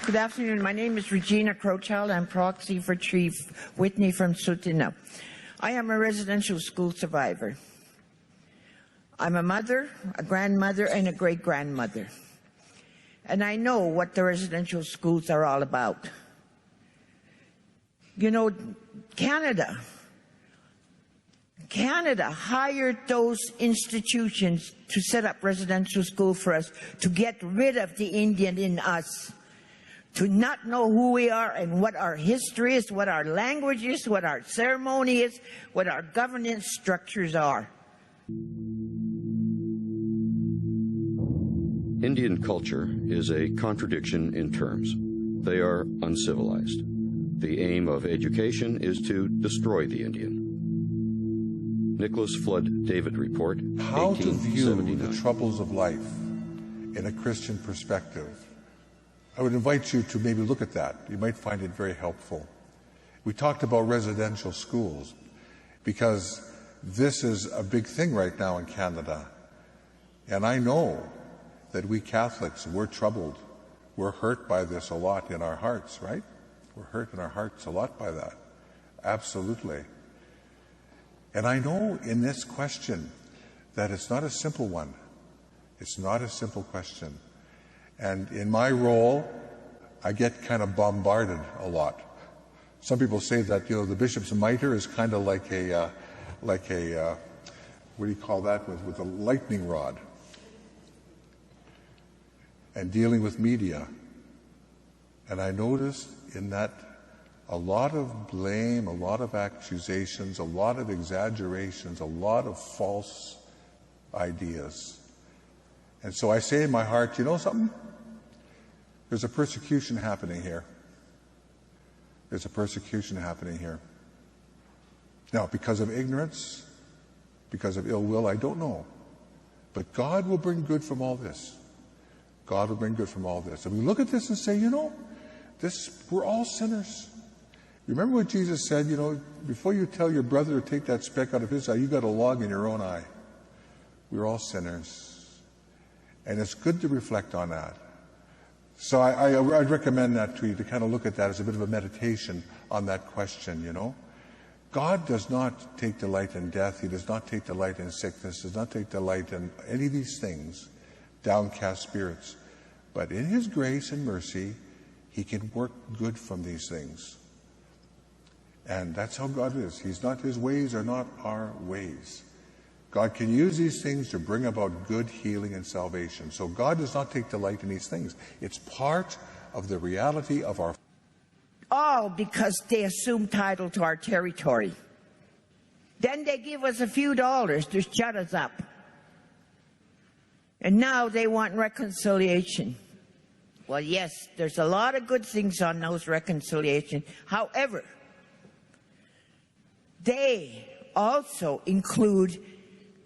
Good afternoon. My name is Regina Crowchild. I'm proxy for Chief Whitney from Sutina. I am a residential school survivor. I'm a mother, a grandmother, and a great-grandmother. And I know what the residential schools are all about. You know, Canada hired those institutions to set up residential school for us, to get rid of the Indian in us, to not know who we are and what our history is, what our language is, what our ceremony is, what our governance structures are. Indian culture is a contradiction in terms. They are uncivilized. The aim of education is to destroy the Indian. Nicholas Flood David Report, How to view 1879. the troubles of life in a Christian perspective. I would invite you to maybe look at that. You might find it very helpful. We talked about residential schools because this is a big thing right now in Canada. And I know that we Catholics, we're troubled. We're hurt by this a lot in our hearts, right? We're hurt in our hearts a lot by that. Absolutely. And I know in this question that it's not a simple one. It's not a simple question. And in my role, I get kind of bombarded a lot. Some people say that, you know, the bishop's mitre is kind of like a what do you call that, with a lightning rod. And dealing with media. And I noticed in that a lot of blame, a lot of accusations, a lot of exaggerations, a lot of false ideas. And so I say in my heart, you know something? There's a persecution happening here. There's a persecution happening here. Now, because of ignorance, because of ill will, I don't know. But God will bring good from all this. God will bring good from all this. And we look at this and say, you know, we're all sinners. You remember what Jesus said, you know, before you tell your brother to take that speck out of his eye, you got a log in your own eye. We're all sinners. And it's good to reflect on that. So I'd recommend that to you, to kind of look at that as a bit of a meditation on that question, you know. God does not take delight in death. He does not take delight in sickness. Does not take delight in any of these things, downcast spirits. But in His grace and mercy, He can work good from these things. And that's how God is. His ways are not our ways. God can use these things to bring about good healing and salvation. So God does not take delight in these things. It's part of the reality of our... All because they assume title to our territory. Then they give us a few dollars to shut us up. And now they want reconciliation. Well, yes, there's a lot of good things on those reconciliation. However, they also include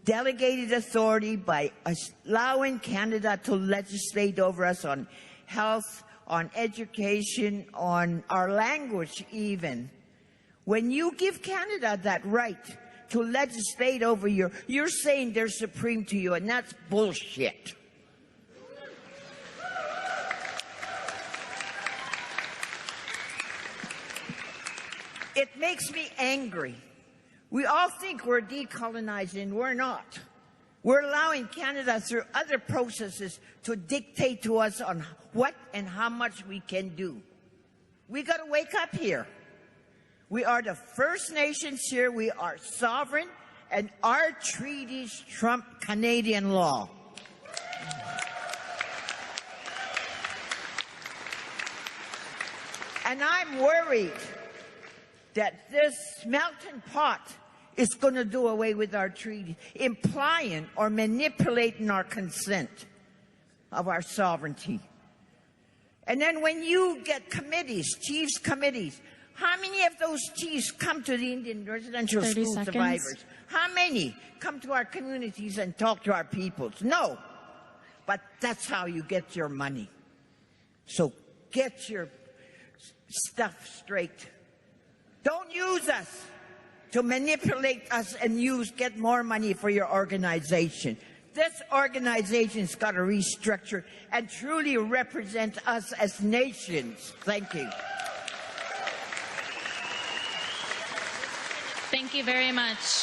delegated authority by allowing Canada to legislate over us on health, on education, on our language even. When you give Canada that right to legislate over you're saying they're supreme to you, and that's bullshit. It makes me angry. We all think we're decolonizing. We're not. We're allowing Canada through other processes to dictate to us on what and how much we can do. We got to wake up here. We are the First Nations here. We are sovereign, and our treaties trump Canadian law. And I'm worried that this melting pot is going to do away with our treaty, implying or manipulating our consent of our sovereignty. And then when you get committees, chiefs committees, how many of those chiefs come to the Indian residential school survivors? How many come to our communities and talk to our peoples? No. But that's how you get your money. So get your stuff straight. Don't use us to manipulate us and get more money for your organization. This organization's got to restructure and truly represent us as nations. Thank you. Thank you very much.